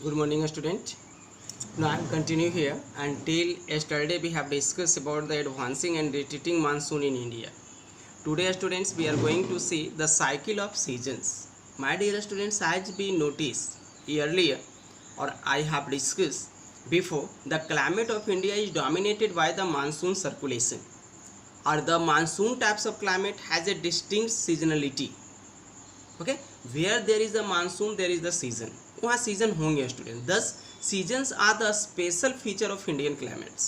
Good morning, student. Now I am continue here. Until yesterday, we have discussed about the advancing and retreating monsoon in India. Today, students, we are going to see the cycle of seasons. My dear students, as we noticed earlier, or I have discussed before, the climate of India is dominated by the monsoon circulation, or the monsoon types of climate has a distinct seasonality. Okay where there is the monsoon there is the season, वहाँ season होंगे student. This seasons are the special feature of Indian climates.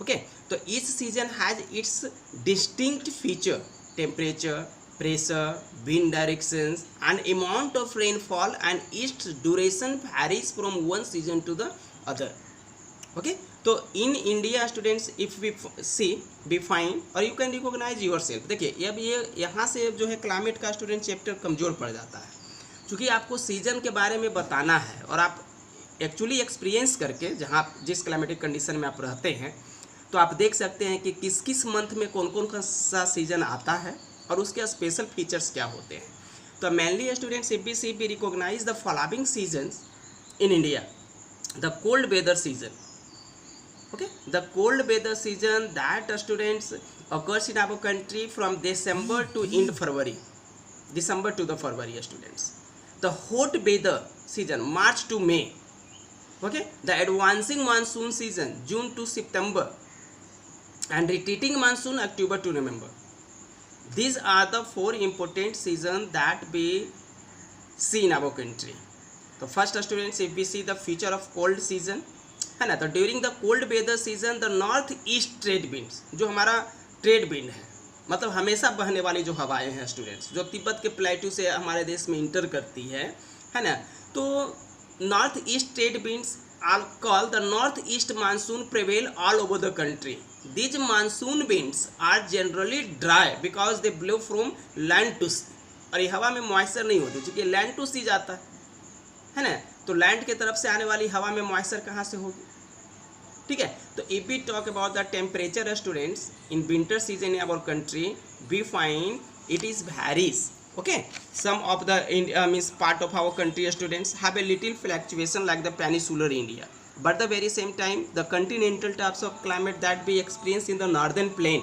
Okay तो each season has its distinct feature, temperature, pressure, wind directions and amount of rainfall and its duration varies from one season to the other. Okay तो in India students if we see we find और you can recognise yourself. देखिए अब ये यहाँ से जो है climate का स्टूडेंट चैप्टर कमज़ोर पड़ जाता है, क्योंकि आपको सीजन के बारे में बताना है और आप एक्चुअली एक्सपीरियंस करके जहाँ जिस क्लाइमेटिक कंडीशन में आप रहते हैं तो आप देख सकते हैं कि किस किस मंथ में कौन कौन सा सीजन आता है और उसके स्पेशल फीचर्स क्या होते हैं। तो mainly students if we recognise the following seasons in India. The cold weather season, okay, the cold weather season that students occurs in our country from December to end February, December to the February students. The hot weather season March to May, okay, the advancing monsoon season June to September, and retreating monsoon October to November. These are the four important seasons that we see in our country. So first students if we see the feature of cold season है ना, तो during the cold weather season the north east trade winds, जो हमारा trade wind है मतलब हमेशा बहने वाली जो हवाएं हैं स्टूडेंट्स, जो तिब्बत के प्लेटू से हमारे देश में इंटर करती है ना, तो north east trade winds are called the north east monsoon prevail all over the country. These monsoon winds are generally dry because they blow from land to sea, और ये हवा में मॉइस्चर नहीं होती क्योंकि लैंड टू सी जाता है ना, तो लैंड के तरफ से आने वाली हवा में मॉइस्चर कहाँ से होगी। ठीक है, तो if we talk about the temperature students in winter season in our country we find it is varies. Okay some of the means part of our country students have a little fluctuation like the peninsular India, but the very same time the continental types of climate that we experience in the northern plain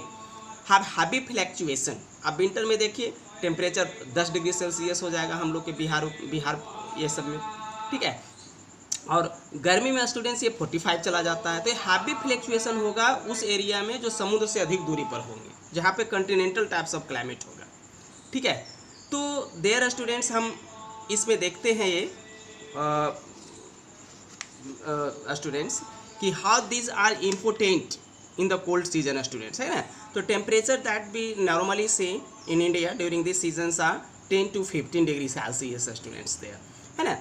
have heavy fluctuation. अब winter में देखिए temperature 10 degree Celsius हो जाएगा हम लोग के बिहार ये सब में, ठीक है, और गर्मी में स्टूडेंट्स ये 45 चला जाता है। तो हैवी फ्लक्चुएशन होगा उस एरिया में जो समुद्र से अधिक दूरी पर होंगे, जहाँ पे कंटिनेंटल टाइप्स ऑफ क्लाइमेट होगा। ठीक है, तो देयर स्टूडेंट्स हम इसमें देखते हैं ये स्टूडेंट्स कि how these are important in the cold season students, है ना। तो temperature that we normally say in India during this seasons are 10 to 15 degree Celsius students there, है ना।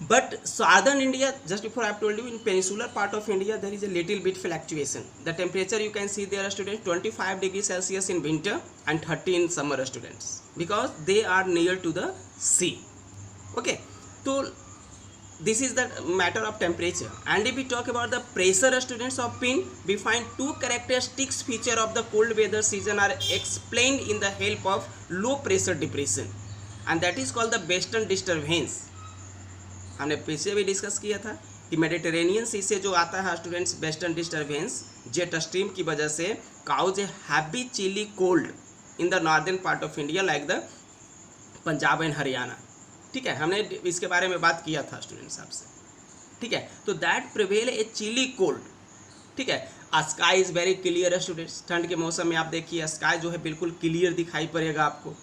But southern India, just before I have told you, in peninsular part of India there is a little bit fluctuation. The temperature you can see there students 25 degrees Celsius in winter and 30 in summer students, because they are near to the sea. Okay, so this is the matter of temperature. And if we talk about the pressure students of wind, we find two characteristics feature of the cold weather season are explained in the help of low pressure depression, and that is called the western disturbance. हमने पीछे भी discuss किया था कि Mediterranean सी से जो आता है students western disturbance jet stream की वजह से cause a heavy chilly cold in the northern part of India like the Punjab and Haryana. ठीक है, हमने इसके बारे में बात किया था स्टूडेंट्स आपसे। ठीक है, तो that prevail a chilly cold. ठीक है, sky is very clear students, ठंड के मौसम में आप देखिए स्काई जो है बिल्कुल क्लियर दिखाई पड़ेगा आपको।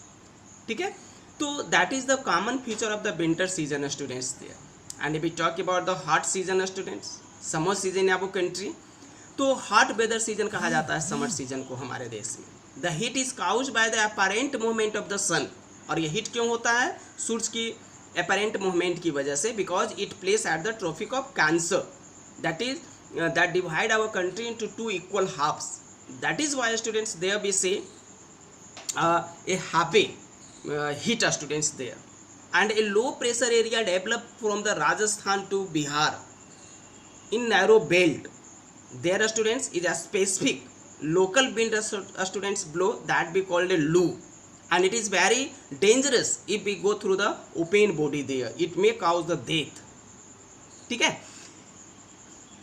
ठीक है, तो that is the common feature of the winter season students there. And we talk about the hot season students, summer season in our country, तो हॉट वेदर सीजन कहा जाता है समर सीजन को हमारे देश में। The heat is caused by the apparent movement of the sun, और ये हीट क्यों होता है सूरज की अपैरेंट मूवमेंट की वजह से, because it place at the tropic of cancer that divide our country into two equal halves. That is why students there we say a heavy heat students there, and a low pressure area developed from the Rajasthan to Bihar in narrow belt. There students is a specific local wind students blow that we called a loo, and it is very dangerous if we go through the open body there. It may cause the death. ठीक है।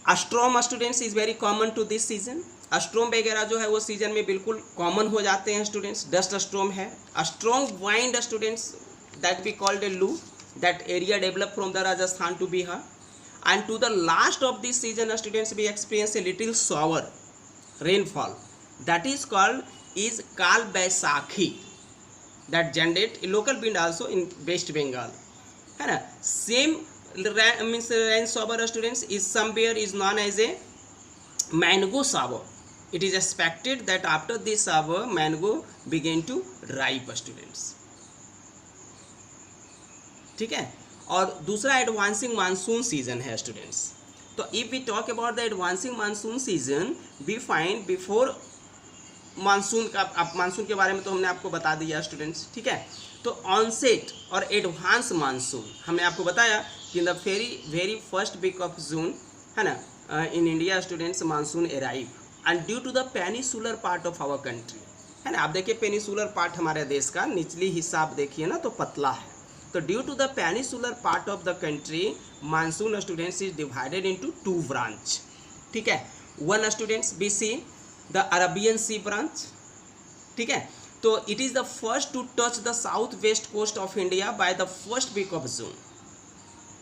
Storm students is very common to this season. Storm वगैरह जो है वो season में बिल्कुल common हो जाते हैं स्टूडेंट्स। डस्ट अस्ट्रोम है। Strong wind students that we called a loo, that area developed from the Rajasthan to Bihar, and to the last of this season students we experience a little shower rainfall that is called is Kal Baisakhi that generate a local wind also in West Bengal, है ना। same means rain shower students is somewhere is known as a mango shower. It is expected that after this shower mango begin to ripe students, ठीक है। और दूसरा advancing monsoon season है students. तो if we talk about the advancing monsoon season we find before monsoon का, अब monsoon के बारे में तो हमने आपको बता दिया स्टूडेंट्स, ठीक है। तो ऑनसेट और एडवांस मानसून हमने आपको बताया कि in the very first week of June, है ना, in India students monsoon arrive and due to the peninsular part of our country, है ना। आप देखिए पेनिसुलर पार्ट हमारे देश का निचली हिस्सा आप देखिए ना तो पतला है। तो due to the peninsular part of the country monsoon students is divided into 2 branch, ठीक है। One students be see the Arabian sea branch, ठीक है। तो it is the first to touch the south west coast of India by the first week of June.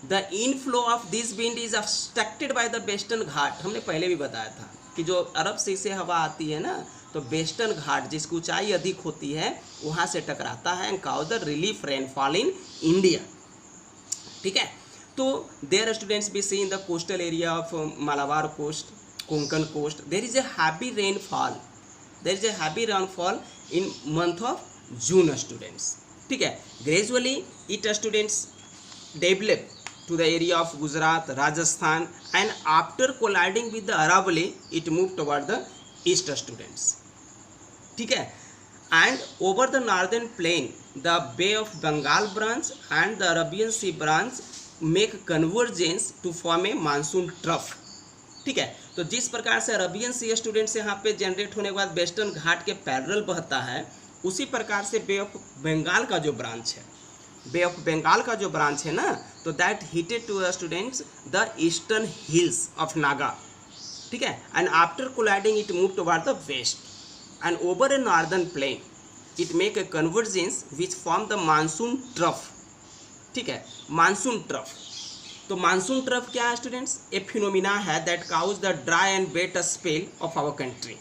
The inflow of this wind is obstructed by the western Ghat. हमने पहले भी बताया था कि जो अरब सी से हवा आती है ना तो वेस्टर्न घाट जिसकी ऊंचाई अधिक होती है वहाँ से टकराता है and cause the relief rainfall in India, ठीक है। तो there students be see in the coastal area of Malabar coast, Konkan coast there is a heavy rainfall in month of June students, ठीक है। Gradually it students develop to the area of Gujarat, Rajasthan, and after colliding with the Aravalli, it moved toward the east students, ठीक है। And over the northern plain, the Bay of Bengal branch and the Arabian Sea branch make convergence to form a monsoon trough, ठीक है। तो जिस प्रकार से Arabian सी students यहाँ पे जनरेट होने के बाद वेस्टर्न घाट के पैरेलल बहता है, उसी प्रकार से बे ऑफ बंगाल का जो ब्रांच है, बे ऑफ बंगाल का जो ब्रांच है ना, तो that hitted to the students the eastern hills of Naga, ठीक है। And after colliding it move toward the west and over a northern plain it make a convergence which form the monsoon trough, ठीक है। Monsoon trough, तो monsoon trough क्या है students? A phenomena है that cause the dry and wet spell of our country,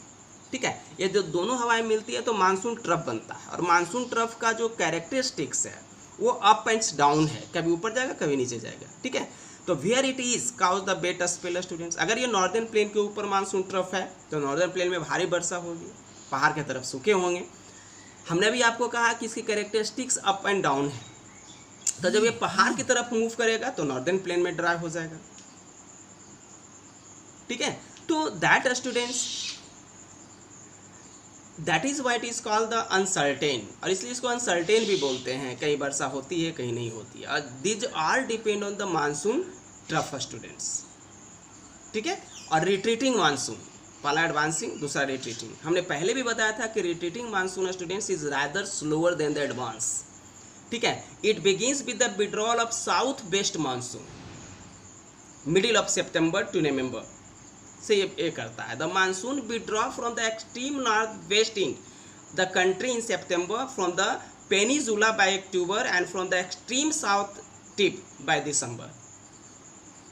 ठीक है। ये जो दोनों हवाएं मिलती है तो मानसून ट्रफ बनता है। और मानसून ट्रफ का जो कैरेक्टरिस्टिक्स है वो अप एंड डाउन है, कभी ऊपर जाएगा कभी नीचे जाएगा, ठीक है। तो where it is cause the wet spell students, अगर ये नॉर्दर्न प्लेन के ऊपर मानसून ट्रफ है तो नॉर्दर्न प्लेन में भारी वर्षा होगी, पहाड़ की तरफ सूखे होंगे। हमने भी आपको कहा कि इसकी कैरेक्टरिस्टिक्स अप एंड डाउन है, तो जब ये पहाड़ की तरफ मूव करेगा तो नॉर्दर्न प्लेन में ड्राई हो जाएगा, ठीक है। तो that students that is what is called the uncertain, और इसलिए इसको अनसर्टेन भी बोलते हैं। कहीं वर्षा होती है कहीं नहीं होती है। These are depend on the monsoon trough students, ठीक है। और रिट्रीटिंग मानसून, पहला एडवांसिंग दूसरा रिट्रीटिंग। हमने पहले भी बताया था कि retreating monsoon students is rather slower than the advance, ठीक है। It begins with the withdrawal of south west monsoon middle of September to November से ये करता है। The monsoon withdraw from the extreme north west in the country in September, from the peninsula by October and from the extreme south tip by December,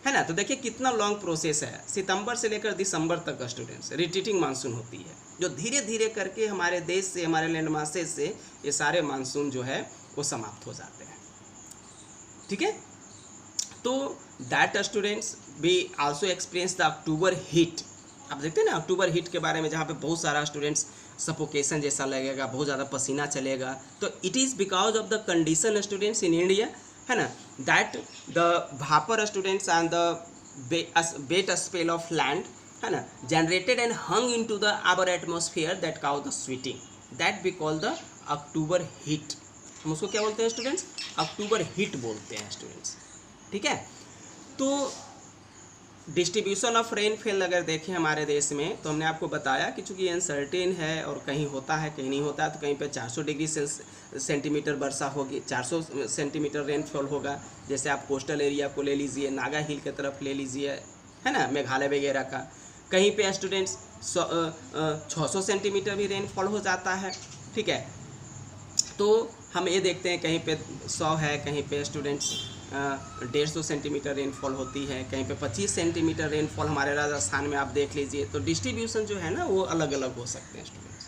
है ना। तो देखिए कितना long process है, सितंबर से लेकर दिसंबर तक स्टूडेंट्स रिट्रीटिंग मानसून होती है, जो धीरे धीरे करके हमारे देश से, हमारे लैंड मासेज से ये सारे मानसून जो है वो समाप्त हो जाते हैं, ठीक है। तो that students we also experience the October heat. आप देखते हैं ना अक्टूबर हीट के बारे में, जहाँ पे बहुत सारा स्टूडेंट्स सफोकेशन जैसा लगेगा, बहुत ज़्यादा पसीना चलेगा। तो it is because of the condition students in India, है ना, that the vapour students and the wet spell of land, है ना, generated and hung into the our atmosphere that cause the sweating, that we call the October heat. हम उसको क्या बोलते हैं students? अक्टूबर heat बोलते हैं स्टूडेंट्स, ठीक है। तो डिस्ट्रीब्यूशन ऑफ रेनफॉल अगर देखें हमारे देश में, तो हमने आपको बताया कि चूँकि अनसर्टेन है और कहीं होता है कहीं नहीं होता है, तो कहीं पे 400 डिग्री सेंटीमीटर वर्षा होगी, 400 सेंटीमीटर रेनफॉल होगा। जैसे आप कोस्टल एरिया को ले लीजिए, नागा हिल की तरफ ले लीजिए, है ना, मेघालय वगैरह का। कहीं पे स्टूडेंट्स 600 सेंटीमीटर भी रेनफॉल हो जाता है, ठीक है। तो हम ये देखते हैं कहीं पे 100 है, कहीं पे स्टूडेंट्स 150 सेंटीमीटर रेनफॉल होती है, कहीं पे 25 सेंटीमीटर रेनफॉल हमारे राजस्थान में आप देख लीजिए। तो डिस्ट्रीब्यूशन जो है ना वो अलग अलग हो सकते हैं students.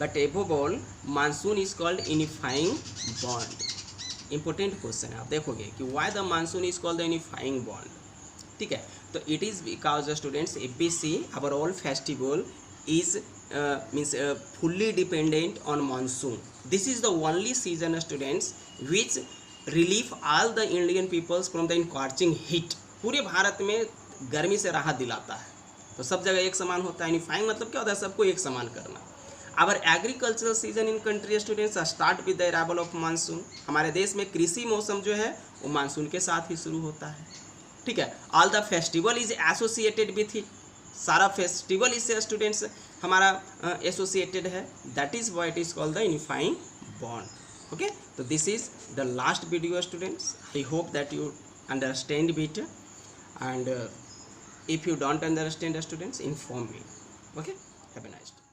But above all monsoon is called unifying bond. Important question है, आप देखोगे कि why the monsoon is called the unifying bond, ठीक है। तो it is because students if we see our all festival is means fully dependent on monsoon. This is the only season students which relieve all the Indian peoples from the scorching heat. पूरे भारत में गर्मी से राहत दिलाता है। तो सब जगह एक समान होता है। यूनिफाइंग मतलब क्या होता है, सबको एक समान करना। Our agricultural season in country students start with the arrival of monsoon. हमारे देश में कृषि मौसम जो है वो मानसून के साथ ही शुरू होता है, ठीक है। All the festival is associated with it. सारा फेस्टिवल इससे स्टूडेंट्स हमारा एसोसिएटेड है। That is why it is called the unifying bond. Okay, तो this is the last video students. I hope that you understand it, and if you don't understand students, inform me. Okay, have a nice day.